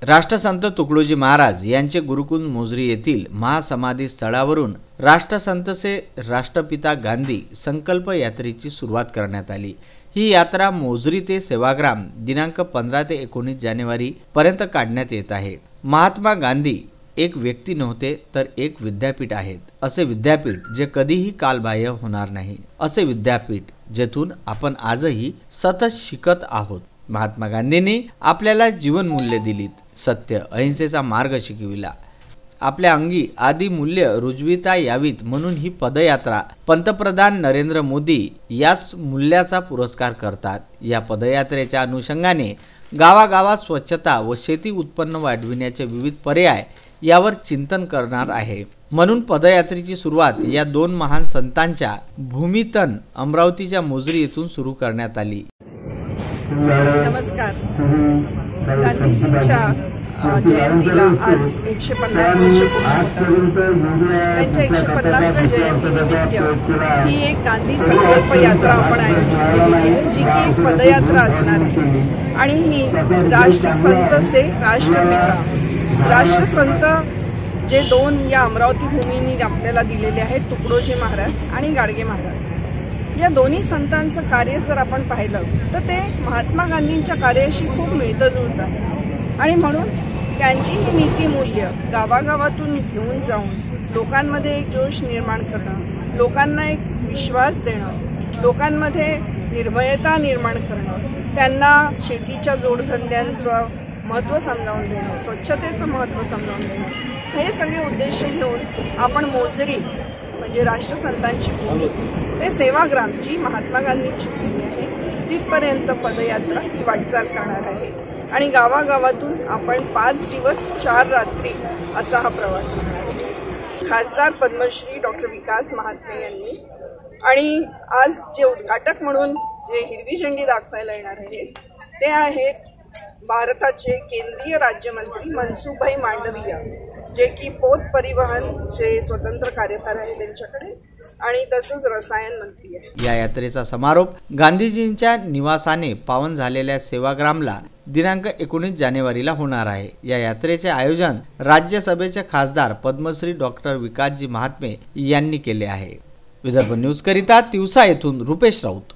राष्ट्रसंत तुकडोजी महाराज यांचे गुरुकुल मोझरी येथील महासमाधी स्थळावरून राष्ट्रसंत से राष्ट्रपिता गांधी संकल्प यात्रेची सुरुवात करण्यात आली। ही यात्रा मोझरी ते सेवाग्राम दिनांक 15 ते 19 जानेवारी पर्यंत काढण्यात येत आहे। महात्मा गांधी एक व्यक्ती नव्हते तर एक विद्यापीठ आहेत। असे विद्यापीठ जे कधीही कालबाह्य होणार नाही, असे विद्यापीठ जेथून आपण आजही सतत शिकत आहोत। महात्मा गांधींनी आपल्याला जीवन मूल्य दिलीत, सत्य अहिंसेचा मार्ग शिकविला, आपल्या अंगी आदी मूल्य रुजविता यावीत म्हणून ही पदयात्रा पंतप्रधान नरेंद्र मोदी याच मूल्याचा पुरस्कार करतात। या पदयात्रेच्या अनुषंगाने गावागावात स्वच्छता व शेती उत्पन्न वाढविण्याचे विविध पर्याय यावर चिंतन करणार आहे। म्हणून पदयात्रेची सुरुवात या दोन महान संतांच्या भूमितन अमरावतीच्या मोझरी येथून सुरू करण्यात आली। नमस्कार। गांधीजींच्या जयंतीला आज 150 वर्ष पूर्ण होतात। त्यांच्या 150व्या जयंतीनिमित्त ही एक गांधी संकल्प यात्रा आपण आयोजित केलेली आहे, जी की एक पदयात्रा असणार आहे। आणि ही राष्ट्रसंत से राष्ट्रपिता, राष्ट्रसंत जे दोन या अमरावती भूमीने आपल्याला दिलेले आहेत, तुकडोजी महाराज आणि गाडगे महाराज, या दोन्ही संतांचं कार्य जर आपण पाहिलं तर ते महात्मा गांधींच्या कार्याशी खूप मिळतं जुळतं आहे। आणि म्हणून त्यांची ही नीतिमूल्य गावागावातून घेऊन जाऊन लोकांमध्ये एक जोश निर्माण करणं, लोकांना एक विश्वास देणं, लोकांमध्ये निर्भयता निर्माण करणं, त्यांना शेतीच्या जोडधंद्यांचं महत्त्व समजावून देणं, स्वच्छतेचं महत्त्व समजावून देणं, हे सगळे उद्देश घेऊन आपण मोझरी म्हणजे राष्ट्रसंतांची भूमी ते सेवाग्राम जी महात्मा गांधींची भूमी आहे तिथपर्यंत पदयात्रा ही वाटचाल करणार आहे। आणि गावागावातून आपण 5 दिवस 4 रात्री असा हा प्रवास करणार आहे। खासदार पद्मश्री डॉक्टर विकास महात्मे यांनी आणि आज जे उद्घाटक म्हणून जे हिरवी झेंडी दाखवायला येणार आहेत ते आहेत भारताचे केंद्रीय राज्यमंत्री मनसुखभाई मांडविया, जे की पोत परिवहनचे स्वतंत्र कार्यभार आहे त्यांच्याकडे, आणि तसंच रसायन मंत्री आहे। या यात्रेचा समारोप गांधीजींच्या निवासाने पावन झालेल्या सेवाग्रामला दिनांक 19 जानेवारीला होणार आहे। या यात्रेचे आयोजन राज्यसभेचे खासदार पद्मश्री डॉक्टर विकासजी महात्मे यांनी केले आहे। विदर्भ न्यूज करिता तिवसा येथून रुपेश राऊत।